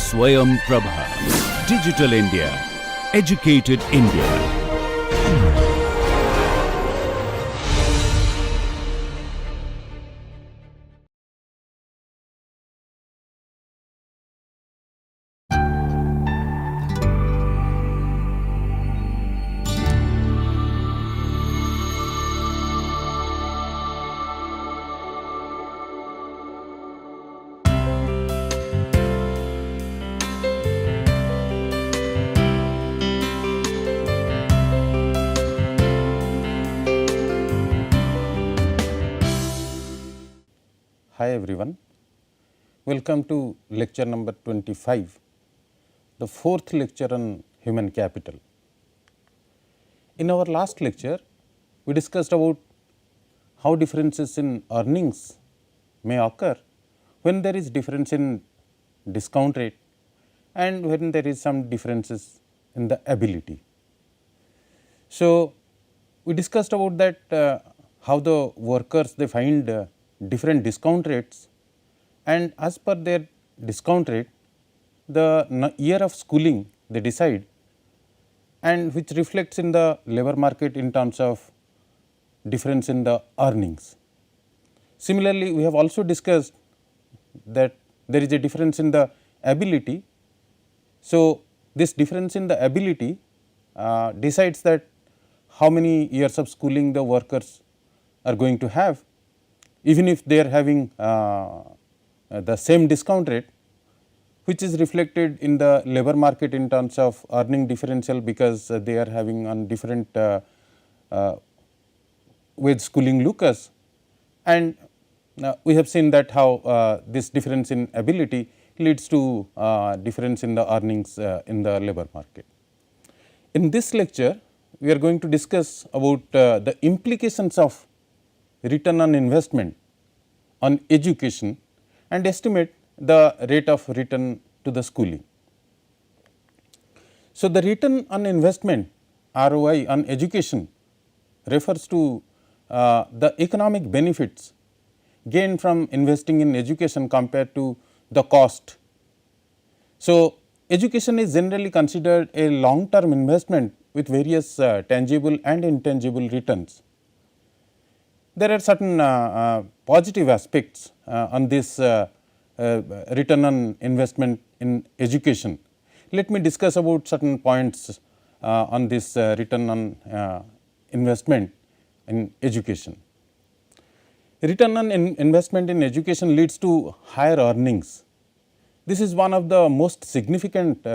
Swayam Prabha. Digital India. Educated India. Hi everyone, welcome to lecture number 25, the fourth lecture on human capital. In our last lecture, we discussed about how differences in earnings may occur when there is difference in discount rate and when there is some differences in the ability. So, we discussed about that how the workers they find different discount rates, and as per their discount rate the year of schooling they decide, and which reflects in the labor market in terms of difference in the earnings. Similarly, we have also discussed that there is a difference in the ability. So, this difference in the ability decides that how many years of schooling the workers are going to have, even if they are having the same discount rate, which is reflected in the labor market in terms of earning differential, because they are having on different wage schooling lucas. And we have seen that how this difference in ability leads to difference in the earnings in the labor market. In this lecture, we are going to discuss about the implications of return on investment on education and estimate the rate of return to the schooling. So, the return on investment ROI on education refers to the economic benefits gained from investing in education compared to the cost. So, education is generally considered a long term investment with various tangible and intangible returns. There are certain positive aspects on this return on investment in education. Let me discuss about certain points on this return on investment in education. Return on investment in education leads to higher earnings. This is one of the most significant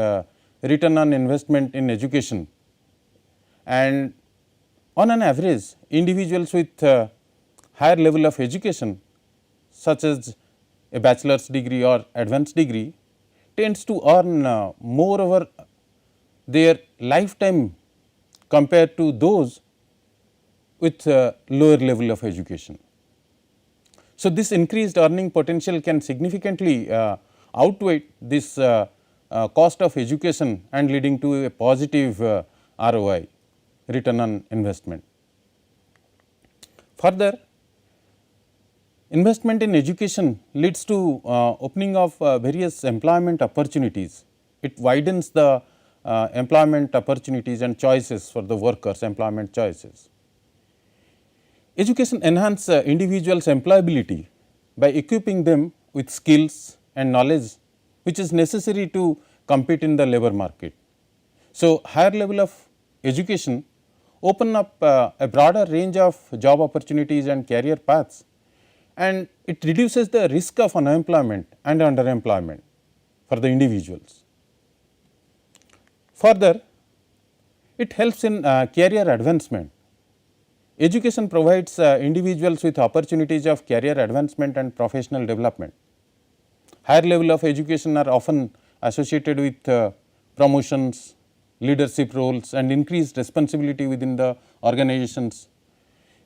return on investment in education, and on an average individuals with higher level of education such as a bachelor's degree or advanced degree tends to earn more over their lifetime compared to those with lower level of education. So, this increased earning potential can significantly outweigh this cost of education and leading to a positive ROI, return on investment. Further, investment in education leads to opening of various employment opportunities. It widens the employment opportunities and choices for the workers, employment choices. Education enhances individuals' employability by equipping them with skills and knowledge which is necessary to compete in the labor market. So, higher level of education open up a broader range of job opportunities and career paths, and it reduces the risk of unemployment and underemployment for the individuals. Further, it helps in career advancement. Education provides individuals with opportunities of career advancement and professional development. Higher level of education are often associated with promotions, leadership roles and increased responsibility within the organizations,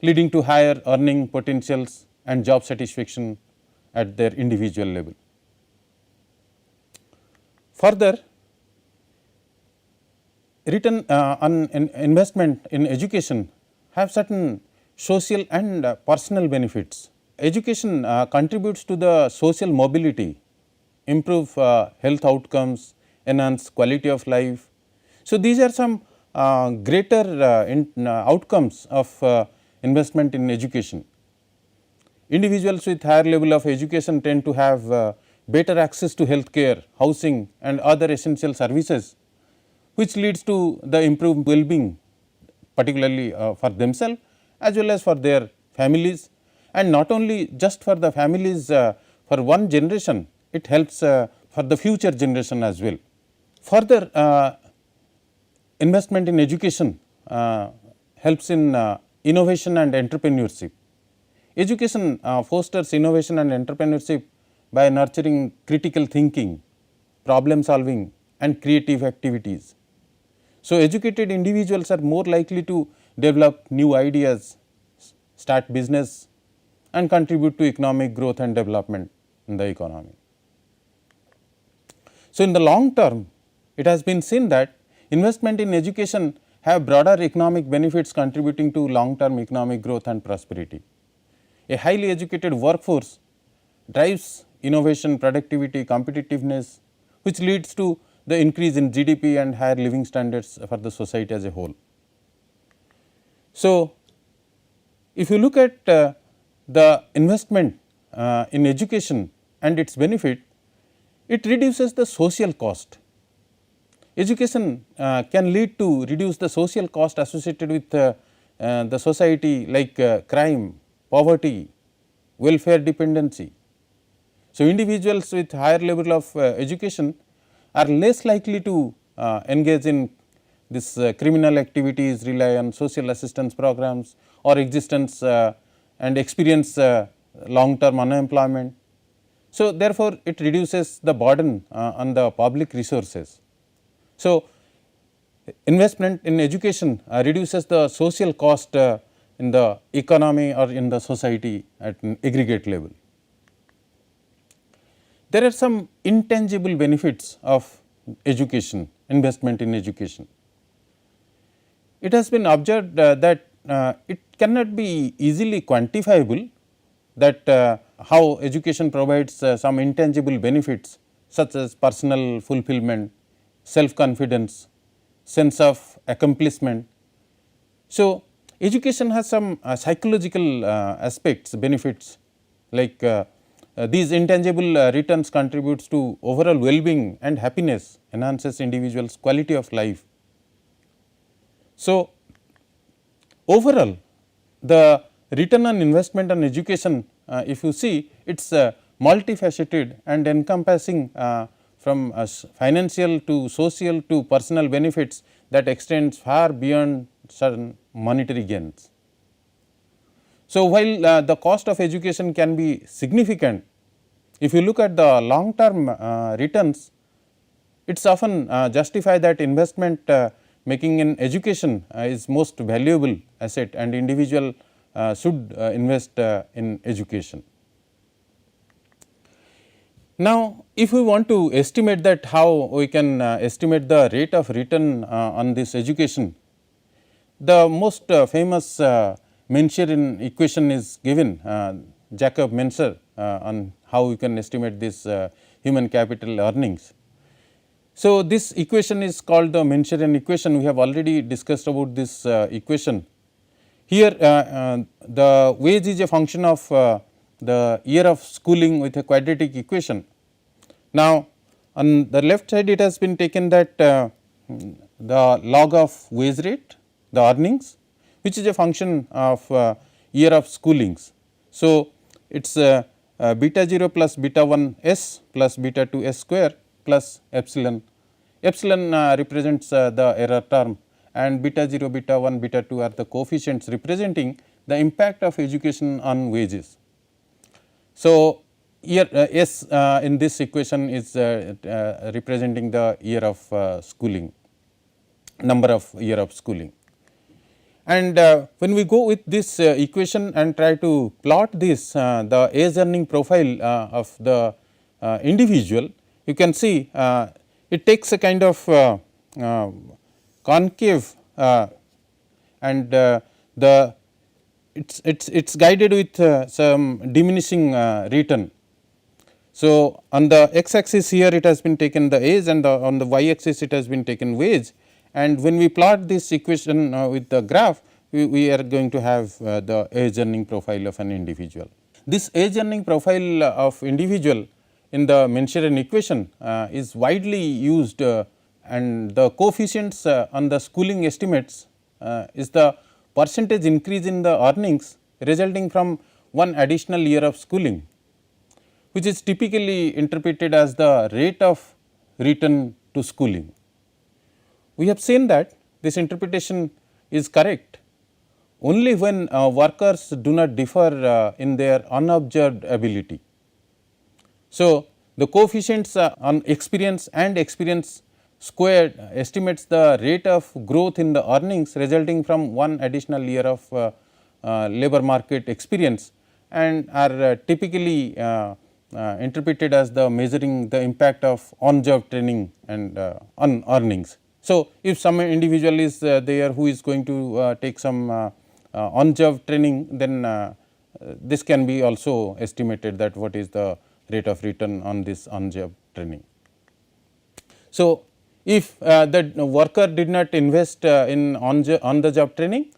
leading to higher earning potentials and job satisfaction at their individual level. Further, return on investment in education have certain social and personal benefits. Education contributes to the social mobility improve health outcomes, enhance quality of life. So, these are some greater outcomes of investment in education. Individuals with higher level of education tend to have better access to health care, housing and other essential services, which leads to the improved well-being, particularly for themselves as well as for their families, and not only just for the families for one generation, it helps for the future generation as well. Further, investment in education helps in innovation and entrepreneurship. Education fosters innovation and entrepreneurship by nurturing critical thinking, problem solving and creative activities. So, educated individuals are more likely to develop new ideas, start business and contribute to economic growth and development in the economy. So, in the long term, it has been seen that investment in education have broader economic benefits contributing to long term economic growth and prosperity. A highly educated workforce drives innovation, productivity, competitiveness, which leads to the increase in GDP and higher living standards for the society as a whole. So, if you look at the investment in education and its benefit, it reduces the social cost. Education can lead to reduce the social cost associated with the society, like crime, poverty, welfare dependency. So, individuals with higher level of education are less likely to engage in this criminal activities, rely on social assistance programs or existence and experience long term unemployment. So, therefore, it reduces the burden on the public resources. So, investment in education reduces the social cost in the economy or in the society at an aggregate level. There are some intangible benefits of education, investment in education. It has been observed that it cannot be easily quantifiable, that how education provides some intangible benefits such as personal fulfillment, self confidence, sense of accomplishment. So, education has some psychological aspects, benefits, like these intangible returns contributes to overall well-being and happiness, enhances individuals' quality of life. So, overall the return on investment on education, if you see, it is multifaceted and encompassing from financial to social to personal benefits that extends far beyond certain monetary gains. So, while the cost of education can be significant, if you look at the long term returns, it is often justified that investment making in education is most valuable asset and individual should invest in education. Now, if we want to estimate that, how we can estimate the rate of return on this education, the most famous Mensurin equation is given, Jacob Menser, on how we can estimate this human capital earnings. So, this equation is called the Mensurin equation. We have already discussed about this equation. Here the wage is a function of the year of schooling with a quadratic equation. Now, on the left side it has been taken that the log of wage rate, the earnings, which is a function of year of schoolings. So, it is beta 0 plus beta 1 s plus beta 2 s square plus epsilon. Epsilon represents the error term and beta 0, beta 1, beta 2 are the coefficients representing the impact of education on wages. So, here s in this equation is representing the year of schooling, number of year of schooling. And when we go with this equation and try to plot this the age earning profile of the individual, you can see it takes a kind of concave and the it's guided with some diminishing return. So, on the x axis here it has been taken the age, and on the y axis it has been taken wage, and when we plot this equation with the graph, we are going to have the age earning profile of an individual. This age earning profile of individual in the Mensuration equation is widely used, and the coefficients on the schooling estimates is the percentage increase in the earnings resulting from one additional year of schooling, which is typically interpreted as the rate of return to schooling. We have seen that this interpretation is correct only when workers do not differ in their unobserved ability. So, the coefficients on experience and experience squared estimates the rate of growth in the earnings resulting from one additional year of labor market experience, and are typically interpreted as the measuring the impact of on job training and on earnings. So, if some individual is there who is going to take some on job training, then this can be also estimated that what is the rate of return on this on job training. So, if the worker did not invest in on the job training,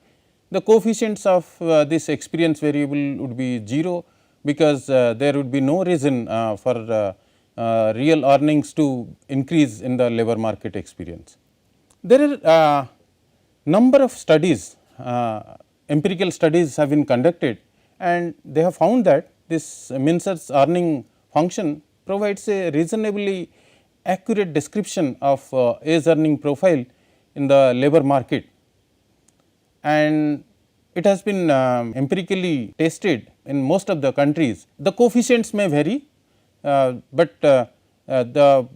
the coefficients of this experience variable would be 0, because there would be no reason for real earnings to increase in the labor market experience. There are number of studies, empirical studies have been conducted, and they have found that this Mincer's earning function provides a reasonably accurate description of age earning profile in the labor market, and it has been empirically tested in most of the countries. The coefficients may vary, but the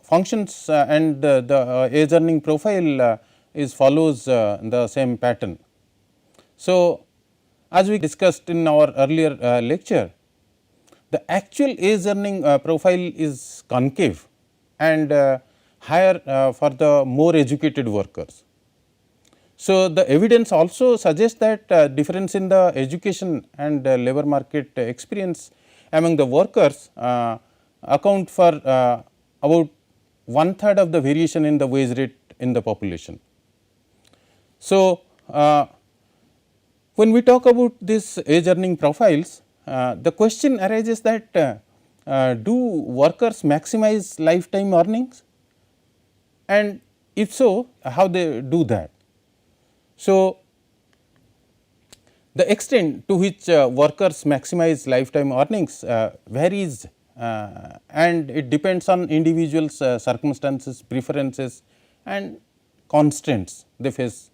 functions and the age earning profile is follows the same pattern. So, as we discussed in our earlier lecture, the actual age earning profile is concave and higher for the more educated workers. So, the evidence also suggests that difference in the education and labor market experience among the workers account for about 1/3 of the variation in the wage rate in the population. So, when we talk about this age earning profiles, the question arises that do workers maximize lifetime earnings, and if so, how they do that. So, the extent to which workers maximize lifetime earnings varies, and it depends on individuals circumstances, preferences and constraints they face.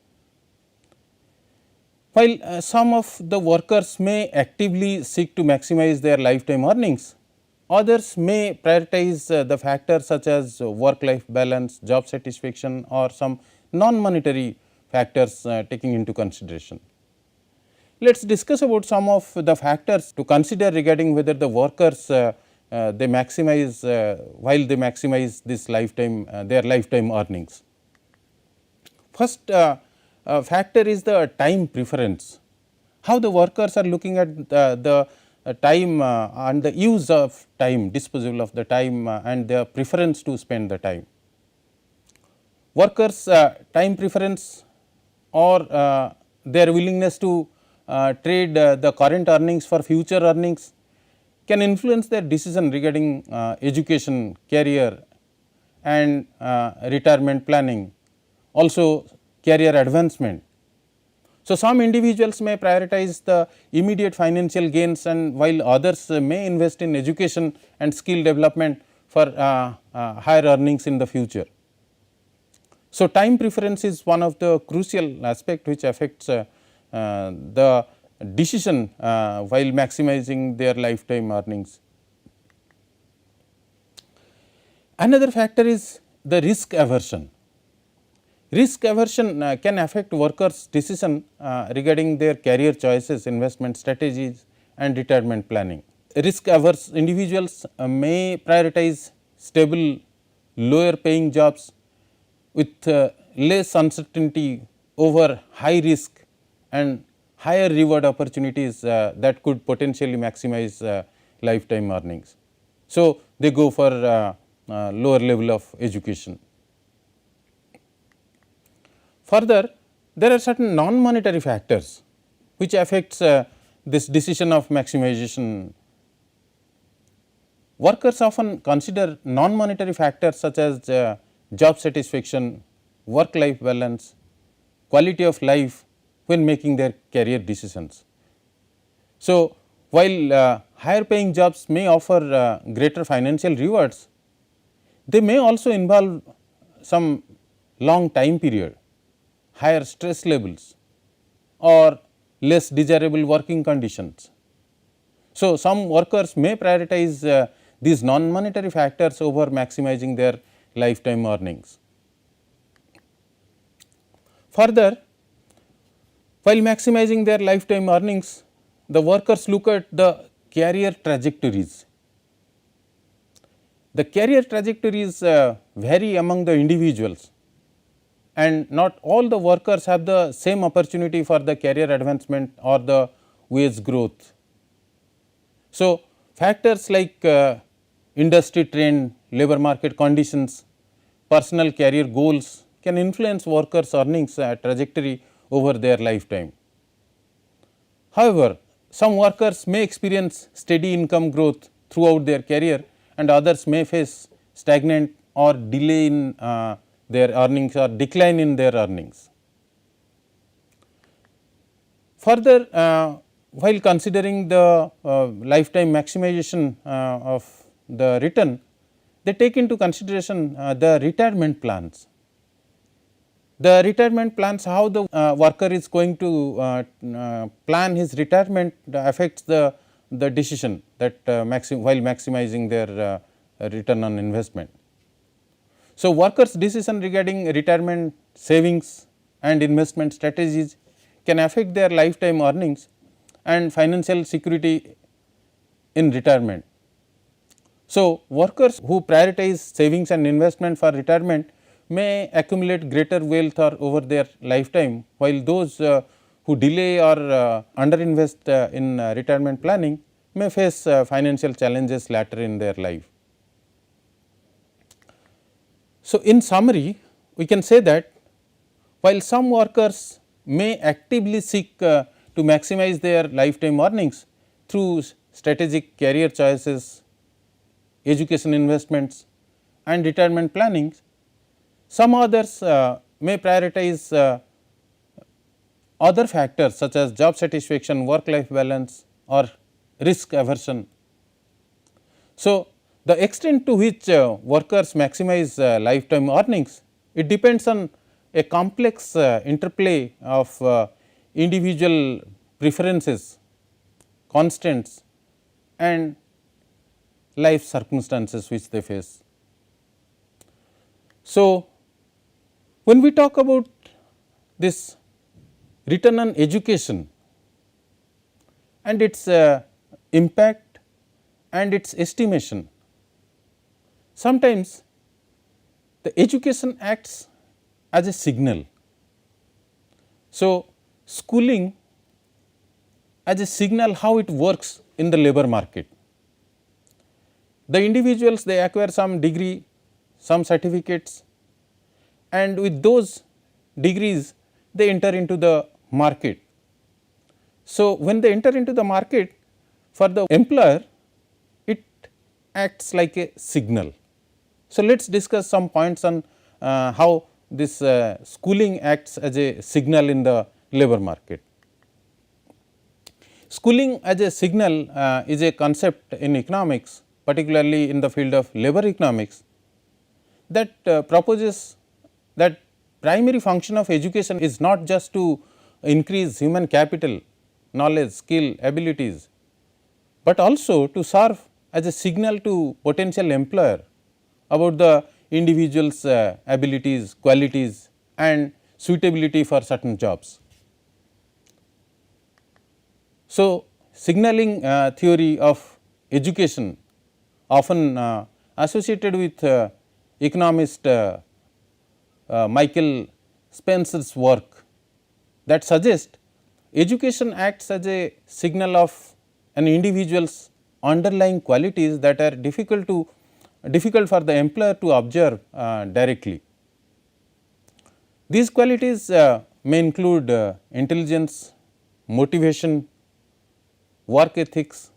While some of the workers may actively seek to maximize their lifetime earnings, others may prioritize the factors such as work life balance, job satisfaction or some non monetary factors taking into consideration. Let us discuss about some of the factors to consider regarding whether the workers they maximize while they maximize this lifetime their lifetime earnings. First factor is the time preference, how the workers are looking at the time and the use of time, disposal of the time and their preference to spend the time. Workers time preference or their willingness to trade the current earnings for future earnings can influence their decision regarding education, career and retirement planning, also career advancement. So, some individuals may prioritize the immediate financial gains, and while others may invest in education and skill development for higher earnings in the future. So, time preference is one of the crucial aspect which affects the decision while maximizing their lifetime earnings. Another factor is the risk aversion. Risk aversion can affect workers' decision regarding their career choices, investment strategies and retirement planning. Risk averse individuals may prioritize stable, lower paying jobs with less uncertainty over high risk and higher reward opportunities that could potentially maximize lifetime earnings. So, they go for lower level of education. Further, there are certain non-monetary factors which affects this decision of maximization. Workers often consider non-monetary factors such as job satisfaction, work-life balance, quality of life when making their career decisions. So, while higher paying jobs may offer greater financial rewards, they may also involve some long time period, higher stress levels or less desirable working conditions. So, some workers may prioritize these non-monetary factors over maximizing their lifetime earnings. Further, while maximizing their lifetime earnings, the workers look at the career trajectories. The career trajectories vary among the individuals, and not all the workers have the same opportunity for the career advancement or the wage growth. So, factors like industry trend, labor market conditions, personal career goals can influence workers' earnings trajectory over their lifetime. However, some workers may experience steady income growth throughout their career, and others may face stagnant or delay in their earnings or decline in their earnings. Further, while considering the lifetime maximization of the return, they take into consideration the retirement plans. The retirement plans, how the worker is going to plan his retirement affects the decision that while maximizing their return on investment. So, workers' decision regarding retirement savings and investment strategies can affect their lifetime earnings and financial security in retirement. So, workers who prioritize savings and investment for retirement may accumulate greater wealth or over their lifetime, while those who delay or underinvest in retirement planning may face financial challenges later in their life. So, in summary, we can say that while some workers may actively seek to maximize their lifetime earnings through strategic career choices, education investments and retirement planning, some others may prioritize other factors such as job satisfaction, work life balance or risk aversion. So, the extent to which workers maximize lifetime earnings, it depends on a complex interplay of individual preferences, constants and life circumstances which they face. So, when we talk about this return on education and its impact and its estimation, sometimes the education acts as a signal. So, schooling as a signal how it works in the labor market. The individuals, they acquire some degree, some certificates, and with those degrees they enter into the market. So, when they enter into the market, for the employer it acts like a signal. So, let us discuss some points on how this schooling acts as a signal in the labor market. Schooling as a signal is a concept in economics, particularly in the field of labor economics, that proposes that primary function of education is not just to increase human capital, knowledge, skill, abilities, but also to serve as a signal to potential employer about the individual's abilities, qualities and suitability for certain jobs. So, signaling theory of education often associated with economist Michael Spencer's work, that suggests education acts as a signal of an individual's underlying qualities that are difficult for the employer to observe directly. These qualities may include intelligence, motivation, work ethics,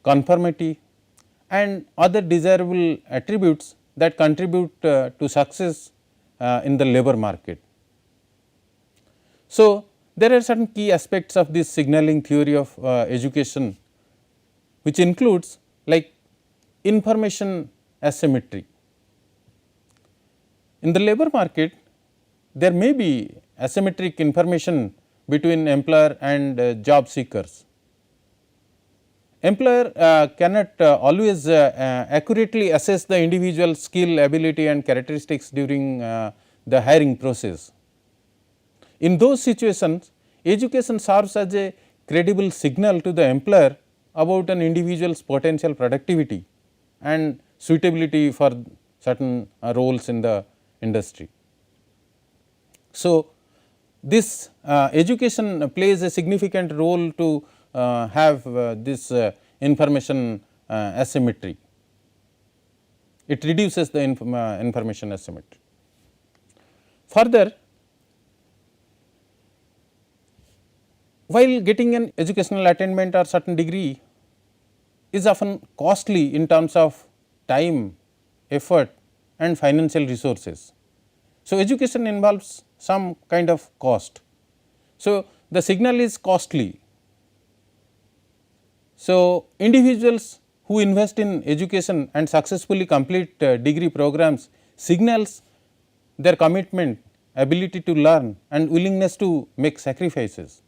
conformity and other desirable attributes that contribute to success in the labor market. So, there are certain key aspects of this signaling theory of education, which includes like information asymmetry. In the labor market, there may be asymmetric information between employer and job seekers. Employer cannot always accurately assess the individual skill, ability and characteristics during the hiring process. In those situations, education serves as a credible signal to the employer about an individual's potential productivity and suitability for certain roles in the industry. So, this education plays a significant role to have this information asymmetry. It reduces the information asymmetry. Further, while getting an educational attainment or certain degree is often costly in terms of time, effort and financial resources. So, education involves some kind of cost. So, the signal is costly. So, individuals who invest in education and successfully complete degree programs signals their commitment, ability to learn and willingness to make sacrifices.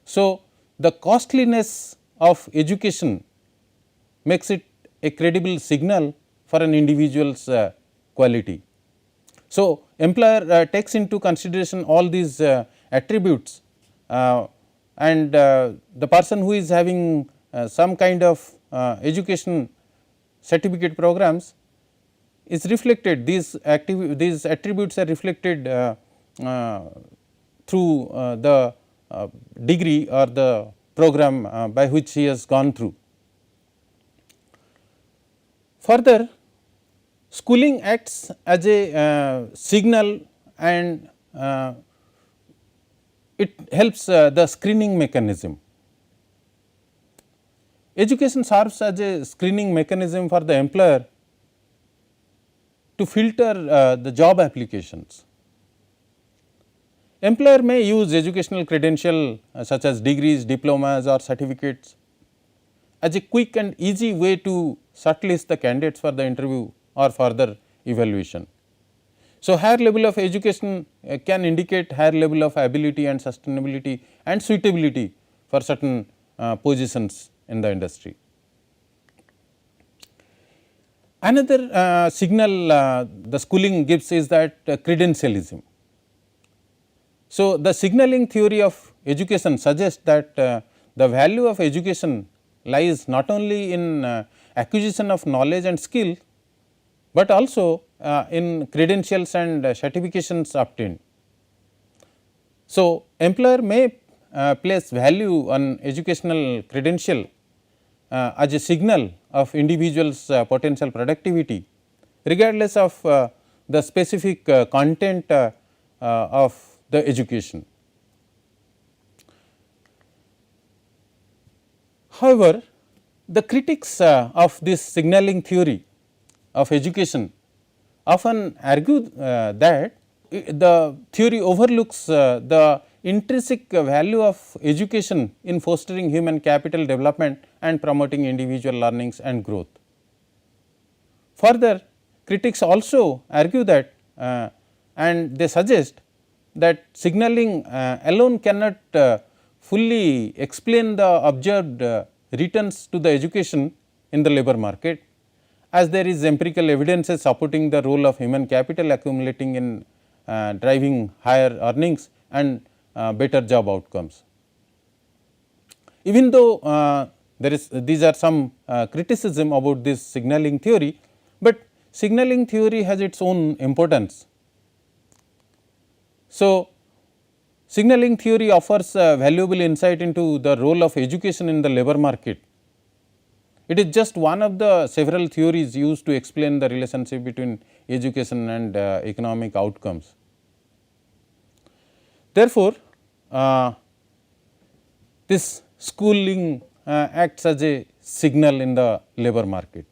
So, the costliness of education makes it a credible signal for an individual's quality. So, employer takes into consideration all these attributes and the person who is having some kind of education certificate programs is reflected, these attributes are reflected through the degree or the program by which he has gone through. Further, schooling acts as a signal and it helps the screening mechanism. Education serves as a screening mechanism for the employer to filter the job applications. Employer may use educational credential such as degrees, diplomas or certificates as a quick and easy way to shortlist the candidates for the interview or further evaluation. So, higher level of education can indicate higher level of ability and sustainability and suitability for certain positions in the industry. Another signal the schooling gives is that credentialism. So, the signaling theory of education suggests that the value of education lies not only in acquisition of knowledge and skill, but also in credentials and certifications obtained. So, employer may place value on educational credential as a signal of individual's potential productivity regardless of the specific content of the education. However, the critics of this signaling theory of education often argue that the theory overlooks the intrinsic value of education in fostering human capital development and promoting individual learnings and growth. Further, critics also argue that and they suggest that signaling alone cannot fully explain the observed returns to the education in the labor market, as there is empirical evidences supporting the role of human capital accumulating in driving higher earnings and better job outcomes. Even though these are some criticism about this signaling theory, but signaling theory has its own importance. So, signaling theory offers valuable insight into the role of education in the labor market It is just one of the several theories used to explain the relationship between education and economic outcomes. Therefore, this schooling acts as a signal in the labor market.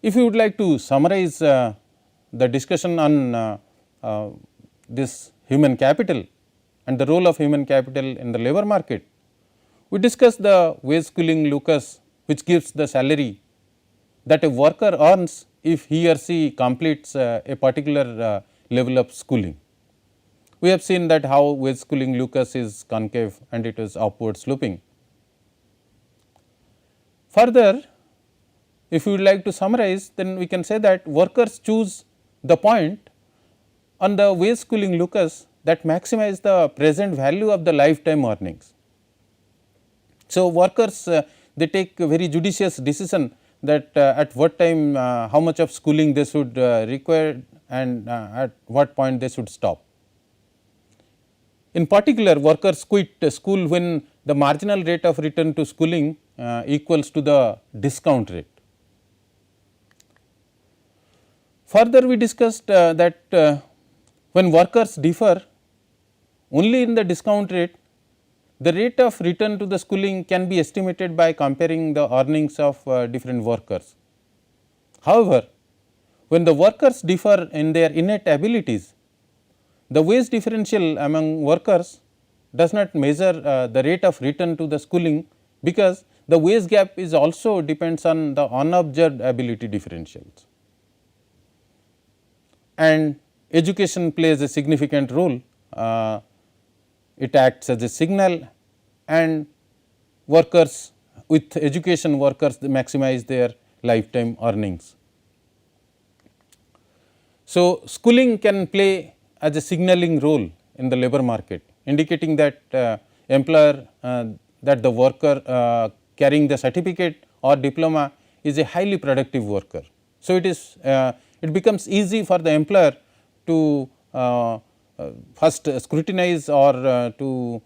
If you would like to summarize the discussion on this human capital and the role of human capital in the labor market, we discussed the wage schooling locus, which gives the salary that a worker earns if he or she completes a particular level of schooling. We have seen that how wage schooling locus is concave and it is upward sloping. Further, if you would like to summarize, then we can say that workers choose the point on the wage schooling locus that maximize the present value of the lifetime earnings. So, workers they take a very judicious decision that at what time how much of schooling they should require and at what point they should stop. In particular, workers quit school when the marginal rate of return to schooling equals to the discount rate. Further, we discussed that when workers differ only in the discount rate, the rate of return to the schooling can be estimated by comparing the earnings of different workers. However, when the workers differ in their innate abilities, the wage differential among workers does not measure the rate of return to the schooling, because the wage gap is also depends on the unobserved ability differentials. And education plays a significant role. It acts as a signal, and workers with education workers they maximize their lifetime earnings. So, schooling can play as a signaling role in the labor market, indicating that employer that the worker carrying the certificate or diploma is a highly productive worker. So, it is it becomes easy for the employer to first scrutinize or to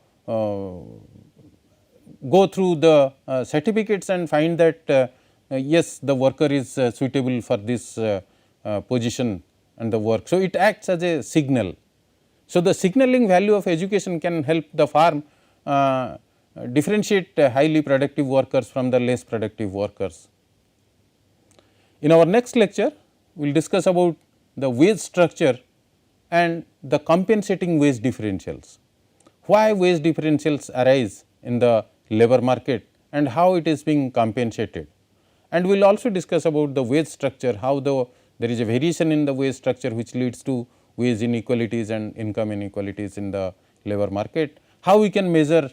go through the certificates and find that yes, the worker is suitable for this position and the work. So, it acts as a signal. So, the signaling value of education can help the firm differentiate highly productive workers from the less productive workers. In our next lecture, we will discuss about the wage structure and the compensating wage differentials. Why wage differentials arise in the labor market and how it is being compensated. And we will also discuss about the wage structure, how there is a variation in the wage structure which leads to wage inequalities and income inequalities in the labor market, how we can measure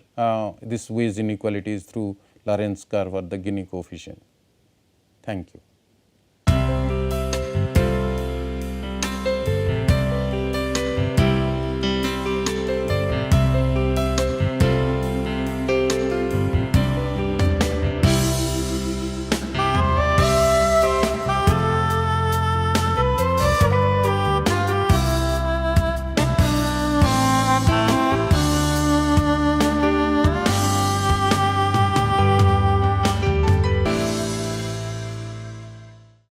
this wage inequalities through Lorentz curve or the Gini coefficient. Thank you.